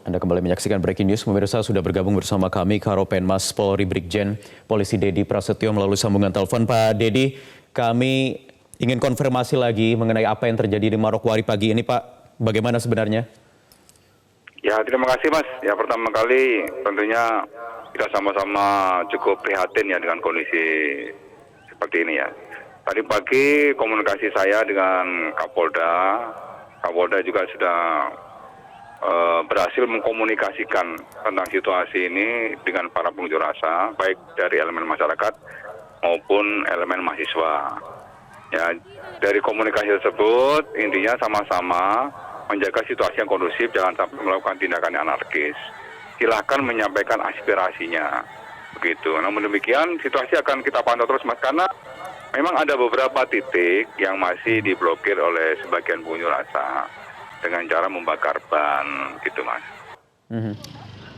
Anda kembali menyaksikan Breaking News. Pemirsa, sudah bergabung bersama kami Karopenmas Polri Brigjen Polisi Dedi Prasetyo melalui sambungan telepon. Pak Dedi, kami ingin konfirmasi lagi mengenai apa yang terjadi di Manokwari pagi ini, Pak. Bagaimana sebenarnya? Ya, terima kasih Mas. Ya, pertama kali tentunya kita sama-sama cukup prihatin ya dengan kondisi seperti ini ya. Tadi pagi komunikasi saya dengan Kapolda juga sudah berhasil mengkomunikasikan tentang situasi ini dengan para pengunjuk rasa, baik dari elemen masyarakat maupun elemen mahasiswa. Ya, dari komunikasi tersebut intinya sama-sama menjaga situasi yang kondusif, jangan sampai melakukan tindakan anarkis. Silahkan menyampaikan aspirasinya, begitu. Namun demikian situasi akan kita pantau terus, Mas, karena memang ada beberapa titik yang masih diblokir oleh sebagian pengunjuk rasa dengan cara membakar ban, gitu Mas.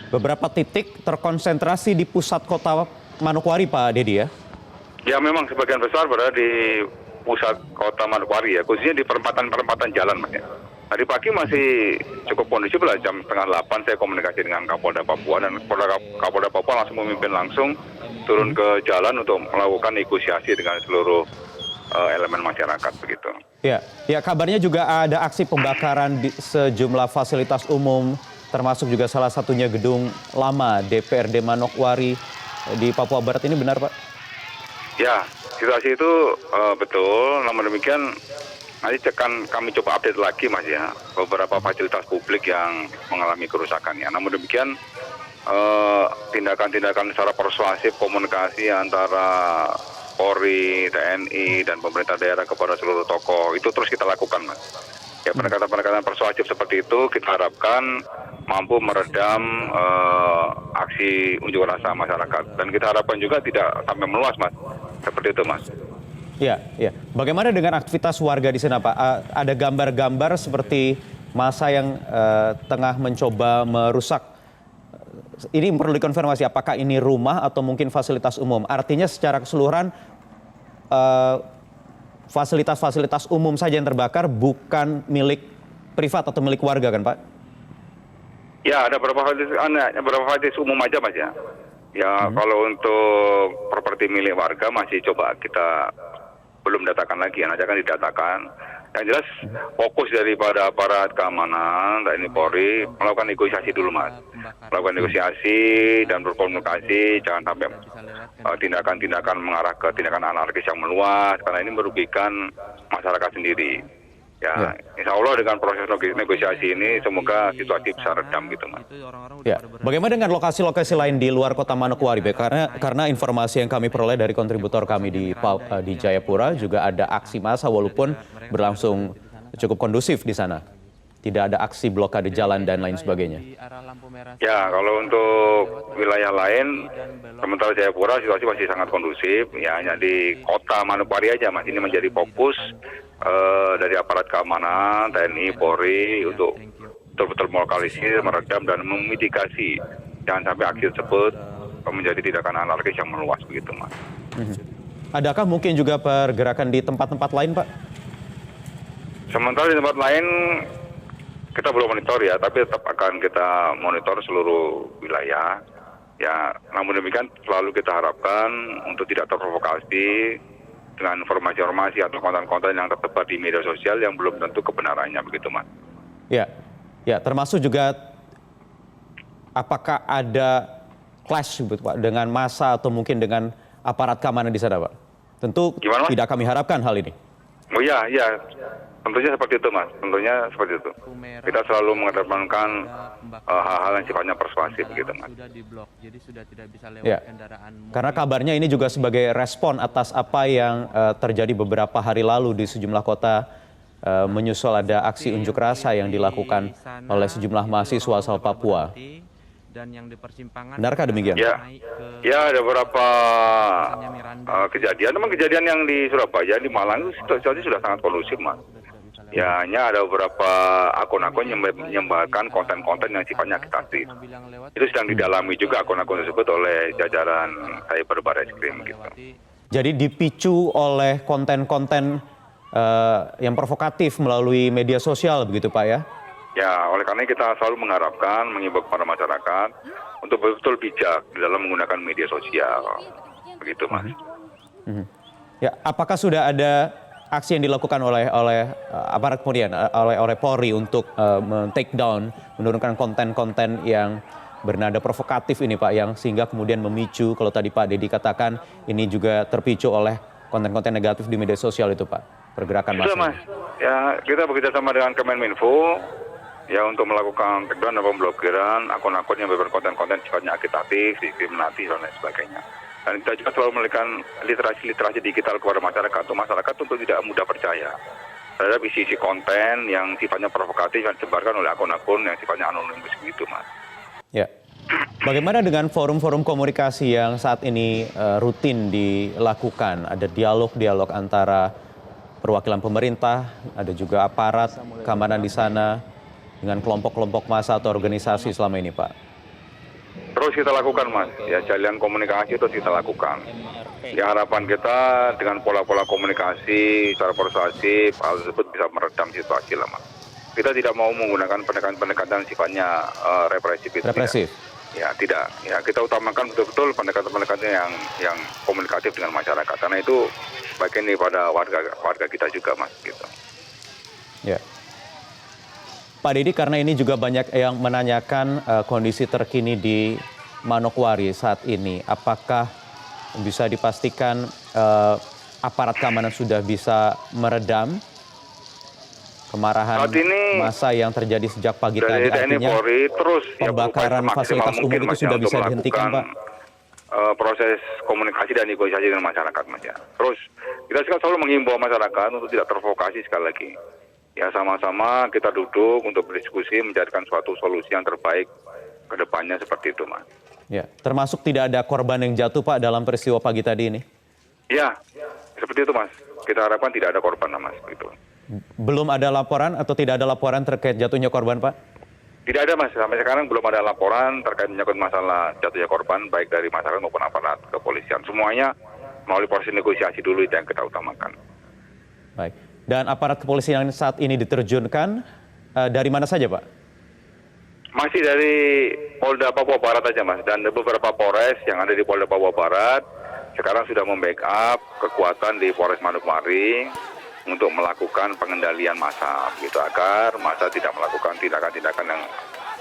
Beberapa titik terkonsentrasi di pusat kota Manokwari, Pak Dedi ya? Ya, memang sebagian besar berada di pusat kota Manokwari ya, khususnya di perempatan-perempatan jalan Mas ya. Tadi pagi masih cukup kondusif lah, jam setengah 8 saya komunikasi dengan Kapolda Papua, dan Kapolda Papua langsung memimpin langsung turun ke jalan untuk melakukan negosiasi dengan seluruh elemen masyarakat begitu. Ya, kabarnya juga ada aksi pembakaran di sejumlah fasilitas umum, termasuk juga salah satunya gedung lama DPRD Manokwari di Papua Barat. Ini benar, Pak? Ya, situasi itu betul. Namun demikian nanti kami coba update lagi Mas ya, beberapa fasilitas publik yang mengalami kerusakannya. Namun demikian tindakan-tindakan secara persuasif, komunikasi antara Polri, TNI, dan pemerintah daerah kepada seluruh tokoh itu terus kita lakukan Mas. Ya, pendekatan-pendekatan persuasif seperti itu kita harapkan mampu meredam aksi unjuk rasa masyarakat, dan kita harapkan juga tidak sampai meluas Mas, seperti itu Mas. Ya. Bagaimana dengan aktivitas warga di sana, Pak? Ada gambar-gambar seperti massa yang tengah mencoba merusak. Ini perlu dikonfirmasi apakah ini rumah atau mungkin fasilitas umum. Artinya secara keseluruhan fasilitas-fasilitas umum saja yang terbakar, bukan milik privat atau milik warga kan, Pak? Ya, ada beberapa fasilitas umum aja Mas ya. Ya, kalau untuk properti milik warga masih coba kita belum datakan lagi, nanti akan didatakan. Yang jelas fokus daripada aparat keamanan, TNI Polri melakukan negosiasi dulu Mas. Melakukan negosiasi dan berkomunikasi, jangan sampai tindakan-tindakan mengarah ke tindakan anarkis yang meluas, karena ini merugikan masyarakat sendiri. Ya, insya Allah dengan proses negosiasi ini semoga situasi bisa redam gitu Mas. Ya, bagaimana dengan lokasi-lokasi lain di luar kota Manokwari? Karena informasi yang kami peroleh dari kontributor kami di Jayapura juga ada aksi massa walaupun berlangsung cukup kondusif di sana. Tidak ada aksi blokade jalan dan lain sebagainya. Ya, kalau untuk wilayah lain, sementara Jayapura situasi masih sangat kondusif. Ya, hanya di kota Manokwari aja Mas, ini menjadi fokus dari aparat keamanan, TNI, Polri untuk betul-betul melokalisir, meredam, dan memitigasi. Jangan sampai aksi tersebut menjadi tindakan anarkis yang meluas begitu Mas. Adakah mungkin juga pergerakan di tempat-tempat lain, Pak? Sementara di tempat lain kita belum monitor ya, tapi tetap akan kita monitor seluruh wilayah. Ya, namun demikian selalu kita harapkan untuk tidak terprovokasi dengan informasi-informasi atau konten-konten yang tersebar di media sosial yang belum tentu kebenarannya begitu Mas. Ya, termasuk juga apakah ada clash Pak dengan massa atau mungkin dengan aparat keamanan di sana, Pak? Tentu Gimana, Mas? Tidak kami harapkan hal ini. Oh iya, tentunya seperti itu Mas, tentunya seperti itu. Kita selalu mengedepankan hal-hal yang sifatnya persuasif gitu Mas. Ya, karena kabarnya ini juga sebagai respon atas apa yang terjadi beberapa hari lalu di sejumlah kota, menyusul ada aksi unjuk rasa yang dilakukan oleh sejumlah mahasiswa asal Papua. Benarkah demikian? Ya, ada beberapa kejadian. Memang kejadian yang di Surabaya, di Malang itu situasi sudah sangat kondusif Mas. Ya, hanya ada beberapa akun-akun yang menyebarkan konten-konten yang sifatnya agitatif. Itu sedang didalami juga akun-akun tersebut oleh jajaran Cyber Barreskrim gitu. Jadi dipicu oleh konten-konten yang provokatif melalui media sosial begitu Pak ya? Ya, oleh karena kita selalu mengharapkan, mengimbau kepada masyarakat untuk betul-betul bijak di dalam menggunakan media sosial. Begitu, Mas. Mhm. Ya, apakah sudah ada aksi yang dilakukan oleh aparat kemudian oleh Polri untuk men-take down, menurunkan konten-konten yang bernada provokatif ini Pak, yang sehingga kemudian memicu, kalau tadi Pak Dedi katakan ini juga terpicu oleh konten-konten negatif di media sosial itu Pak, pergerakan massa Sudah, Mas. ini. Ya, kita bekerjasama dengan Kemenminfo ya untuk melakukan take down dan pemblokiran akun-akun yang berkonten-konten sifatnya agitatif, diskriminatif dan lain sebagainya. Dan kita juga selalu memberikan literasi digital kepada masyarakat untuk tidak mudah percaya terhadap isi-isi konten yang sifatnya provokatif yang disebarkan oleh akun-akun yang sifatnya anonimus begitu, Mas. Ya. Bagaimana dengan forum-forum komunikasi yang saat ini rutin dilakukan? Ada dialog-dialog antara perwakilan pemerintah, ada juga aparat keamanan di sana dengan kelompok-kelompok massa atau organisasi selama ini, Pak? Terus kita lakukan, Mas. Ya, jalin komunikasi terus kita lakukan. Ya, harapan kita dengan pola-pola komunikasi secara persuasif, hal tersebut bisa meredam situasi lah, Mas. Kita tidak mau menggunakan pendekatan-pendekatan sifatnya represif. Represif? Ya, tidak. Ya, kita utamakan betul-betul pendekatan-pendekatan yang komunikatif dengan masyarakat. Karena itu bagian daripada warga kita juga, Mas. Gitu. Ya. Pak Dedi, karena ini juga banyak yang menanyakan kondisi terkini di Manokwari saat ini. Apakah bisa dipastikan aparat keamanan sudah bisa meredam kemarahan massa yang terjadi sejak pagi tadi? Artinya Polri, terus pembakaran fasilitas umum itu sudah bisa dihentikan, Pak? Proses komunikasi dan negosiasi dengan masyarakat, Mas. Ya. Terus kita selalu menghimbau masyarakat untuk tidak terprovokasi sekali lagi. Ya, sama-sama kita duduk untuk berdiskusi mencarikan suatu solusi yang terbaik ke depannya seperti itu, Mas. Ya, termasuk tidak ada korban yang jatuh, Pak, dalam peristiwa pagi tadi ini? Ya, seperti itu, Mas. Kita harapkan tidak ada korban, Mas. Gitu. Belum ada laporan atau tidak ada laporan terkait jatuhnya korban, Pak? Tidak ada, Mas. Sampai sekarang belum ada laporan terkait menyangkut masalah jatuhnya korban, baik dari masyarakat maupun aparat kepolisian. Semuanya melalui proses negosiasi dulu itu yang kita utamakan. Baik. Dan aparat kepolisian yang saat ini diterjunkan dari mana saja, Pak? Masih dari Polda Papua Barat saja, Mas. Dan beberapa Polres yang ada di Polda Papua Barat sekarang sudah membackup kekuatan di Polres Manokwari untuk melakukan pengendalian massa, gitu, agar massa tidak melakukan tindakan-tindakan yang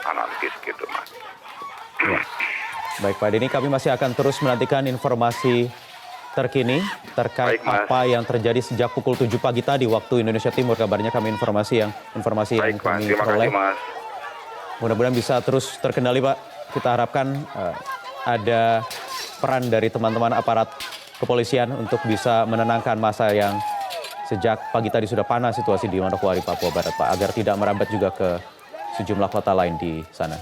anarkis, gitu, Mas. Ya. Baik, Pak Denny, kami masih akan terus menantikan informasi terkini terkait apa yang terjadi sejak pukul 7 pagi tadi waktu Indonesia Timur. Kabarnya kami informasi yang kami peroleh. Mudah-mudahan bisa terus terkendali, Pak. Kita harapkan ada peran dari teman-teman aparat kepolisian untuk bisa menenangkan massa yang sejak pagi tadi sudah panas situasi di Manokwari, Papua Barat, Pak, agar tidak merambat juga ke sejumlah kota lain di sana.